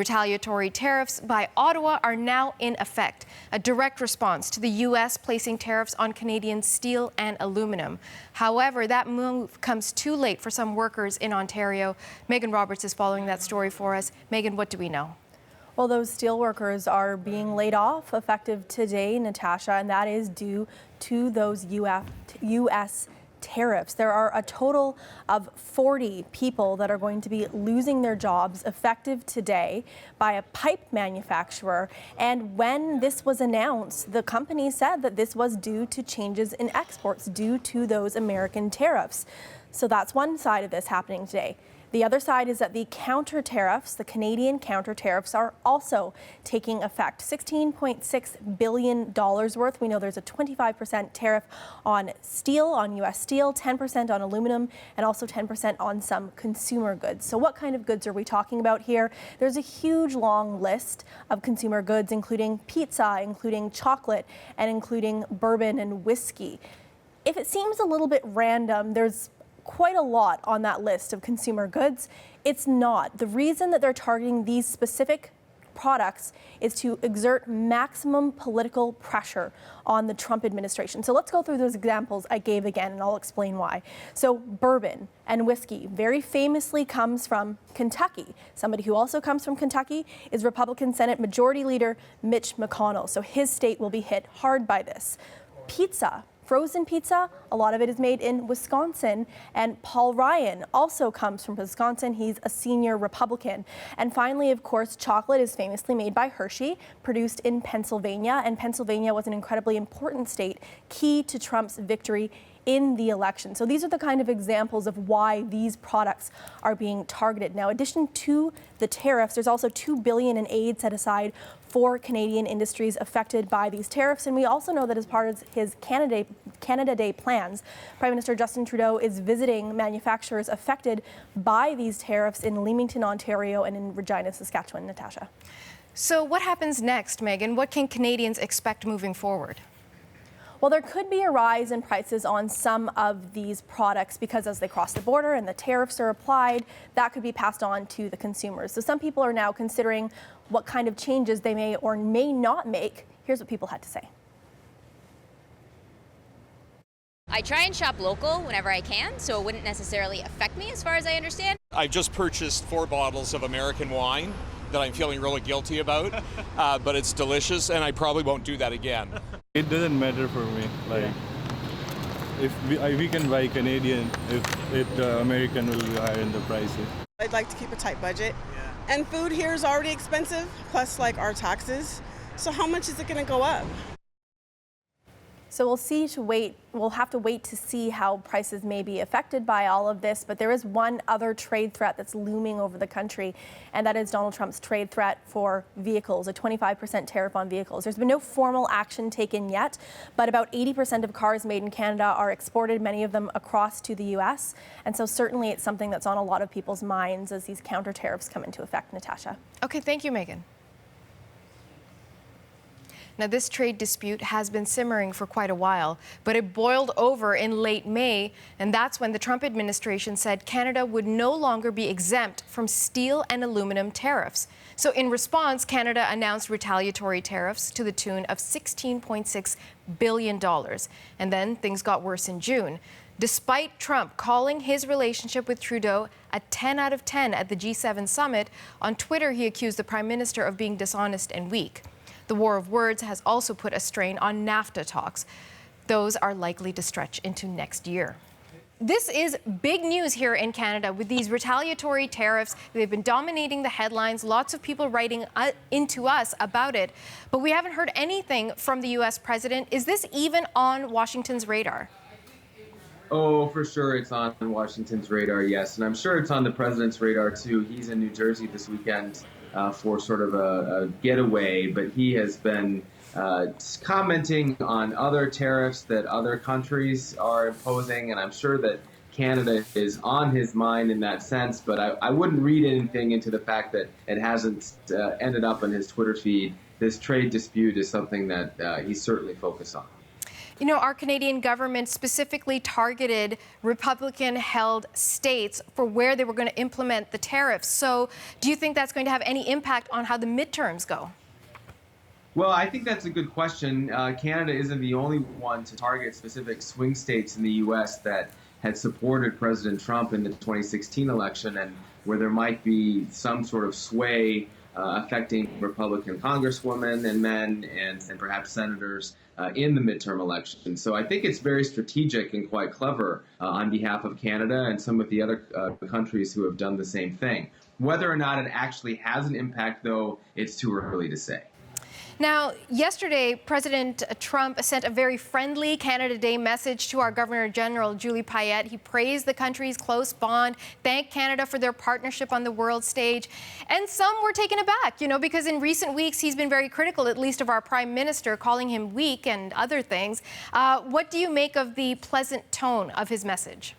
Retaliatory tariffs by Ottawa are now in effect, a direct response to the U.S. placing tariffs on Canadian steel and aluminum. However, that move comes too late for some workers in Ontario. Megan Roberts is following that story for us. Megan, what do we know? Well, those steelworkers are being laid off effective today, Natasha, and that is due to those U.S. tariffs. There are a total of 40 people that are going to be losing their jobs effective today by a pipe manufacturer. And when this was announced, the company said that this was due to changes in exports due to those American tariffs. So that's one side of this happening today. The other side is that the counter tariffs, the Canadian counter tariffs, are also taking effect. $16.6 billion worth. We know there's a 25% tariff on steel, on U.S. steel, 10% on aluminum, and also 10% on some consumer goods. So what kind of goods are we talking about here? There's a huge long list of consumer goods, including pizza, including chocolate, and including bourbon and whiskey. If it seems a little bit random, there's quite a lot on that list of consumer goods. It's not. The reason that they're targeting these specific products is to exert maximum political pressure on the Trump administration. So let's go through those examples I gave again, and I'll explain why. So bourbon and whiskey very famously comes from Kentucky. Somebody who also comes from Kentucky is Republican Senate Majority Leader Mitch McConnell. So his state will be hit hard by this. Pizza. Frozen pizza, a lot of it is made in Wisconsin, and Paul Ryan also comes from Wisconsin. He's a senior Republican. And finally, of course, chocolate is famously made by Hershey, produced in Pennsylvania, and Pennsylvania was an incredibly important state, key to Trump's victory in the election. So these are the kind of examples of why these products are being targeted. Now, in addition to the tariffs, there's also $2 billion in aid set aside for Canadian industries affected by these tariffs. And we also know that as part of his Canada Day plans, Prime Minister Justin Trudeau is visiting manufacturers affected by these tariffs in Leamington, Ontario, and in Regina, Saskatchewan. Natasha. So what happens next, Megan? What can Canadians expect moving forward? Well, there could be a rise in prices on some of these products because as they cross the border and the tariffs are applied, that could be passed on to the consumers. So some people are now considering what kind of changes they may or may not make. Here's what people had to say. I try and shop local whenever I can, so it wouldn't necessarily affect me as far as I understand. I just purchased 4 bottles of American wine that I'm feeling really guilty about, but it's delicious and I probably won't do that again. It doesn't matter for me. Like, if we can buy Canadian, if the American will be higher in the prices. I'd like to keep a tight budget. And food here is already expensive, plus like our taxes. So how much is it going to go up? So we'll have to wait to see how prices may be affected by all of this. But there is one other trade threat that's looming over the country, and that is Donald Trump's trade threat for vehicles, a 25% tariff on vehicles. There's been no formal action taken yet, but about 80% of cars made in Canada are exported, many of them across to the U.S. And so certainly it's something that's on a lot of people's minds as these counter tariffs come into effect. Natasha. Okay, thank you, Megan. Now, this trade dispute has been simmering for quite a while, but it boiled over in late May, and that's when the Trump administration said Canada would no longer be exempt from steel and aluminum tariffs. So in response, Canada announced retaliatory tariffs to the tune of $16.6 billion. And then things got worse in June. Despite Trump calling his relationship with Trudeau a 10 out of 10 at the G7 summit, on Twitter he accused the Prime Minister of being dishonest and weak. The war of words has also put a strain on NAFTA talks. Those are likely to stretch into next year. This is big news here in Canada with these retaliatory tariffs. They've been dominating the headlines. Lots of people writing into us about it. But we haven't heard anything from the U.S. president. Is this even on Washington's radar? Oh, for sure it's on Washington's radar, yes. And I'm sure it's on the president's radar, too. He's in New Jersey this weekend for sort of a getaway, but he has been commenting on other tariffs that other countries are imposing, and I'm sure that Canada is on his mind in that sense, but I wouldn't read anything into the fact that it hasn't ended up on his Twitter feed. This trade dispute is something that he's certainly focused on. You know, our Canadian government specifically targeted Republican-held states for where they were going to implement the tariffs. So do you think that's going to have any impact on how the midterms go? Well, I think that's a good question. Canada isn't the only one to target specific swing states in the U.S. that had supported President Trump in the 2016 election, and where there might be some sort of sway affecting Republican congresswomen and men and perhaps senators in the midterm election. So I think it's very strategic and quite clever on behalf of Canada and some of the other countries who have done the same thing. Whether or not it actually has an impact, though, it's too early to say. Now, yesterday, President Trump sent a very friendly Canada Day message to our Governor General, Julie Payette. He praised the country's close bond, thanked Canada for their partnership on the world stage. And some were taken aback, you know, because in recent weeks, he's been very critical, at least of our Prime Minister, calling him weak and other things. What do you make of the pleasant tone of his message?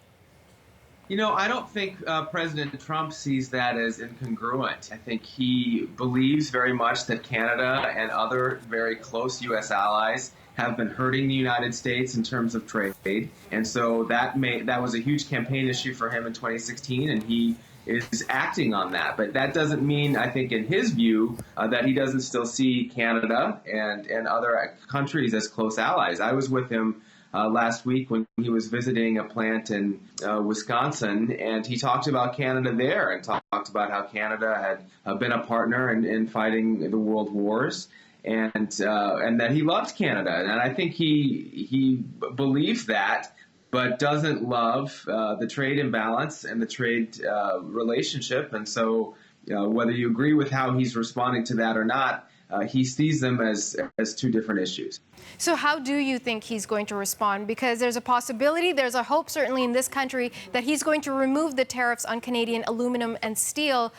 You know, I don't think President Trump sees that as incongruent. I think he believes very much that Canada and other very close U.S. allies have been hurting the United States in terms of trade. And so that was a huge campaign issue for him in 2016, and he is acting on that. But that doesn't mean, I think, in his view, that he doesn't still see Canada and other countries as close allies. I was with him last week when he was visiting a plant in Wisconsin, and he talked about Canada there and talked about how Canada had been a partner in fighting the world wars, and that he loved Canada. And I think he believes that, but doesn't love the trade imbalance and the trade relationship. And so whether you agree with how he's responding to that or not, he sees them as two different issues. So how do you think he's going to respond? Because there's a possibility, there's a hope certainly in this country that he's going to remove the tariffs on Canadian aluminum and steel.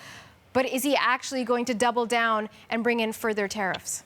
But is he actually going to double down and bring in further tariffs?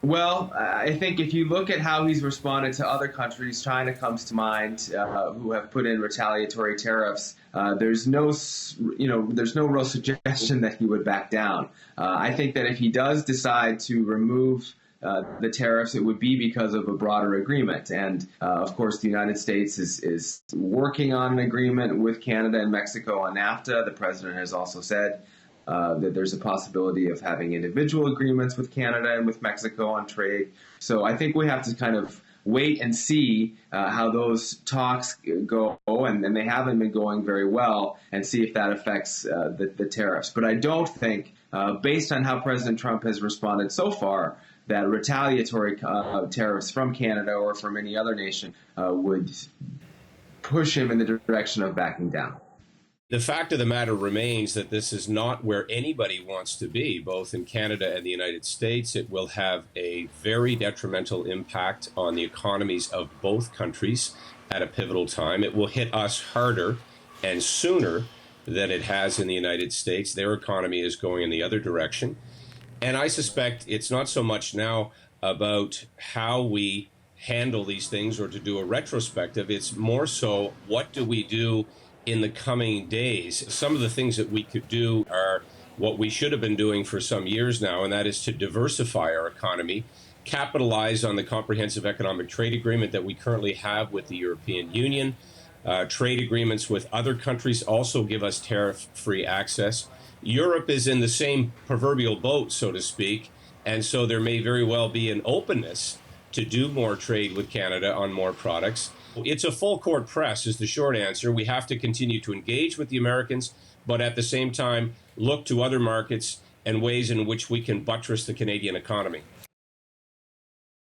Well, I think if you look at how he's responded to other countries, China comes to mind, who have put in retaliatory tariffs. There's no real suggestion that he would back down. I think that if he does decide to remove the tariffs, it would be because of a broader agreement. And of course, the United States is working on an agreement with Canada and Mexico on NAFTA. The president has also said that there's a possibility of having individual agreements with Canada and with Mexico on trade. So I think we have to kind of wait and see how those talks go, and they haven't been going very well, and see if that affects the tariffs. But I don't think, based on how President Trump has responded so far, that retaliatory tariffs from Canada or from any other nation would push him in the direction of backing down. The fact of the matter remains that this is not where anybody wants to be, both in Canada and the United States. It will have a very detrimental impact on the economies of both countries at a pivotal time. It will hit us harder and sooner than it has in the United States. Their economy is going in the other direction. And I suspect it's not so much now about how we handle these things or to do a retrospective. It's more so, what do we do in the coming days? Some of the things that we could do are what we should have been doing for some years now, and that is to diversify our economy, capitalize on the comprehensive economic trade agreement that we currently have with the European Union. Trade agreements with other countries also give us tariff-free access. Europe is in the same proverbial boat, so to speak, and so there may very well be an openness to do more trade with Canada on more products. It's a full court press is the short answer. We have to continue to engage with the Americans, but at the same time, look to other markets and ways in which we can buttress the Canadian economy.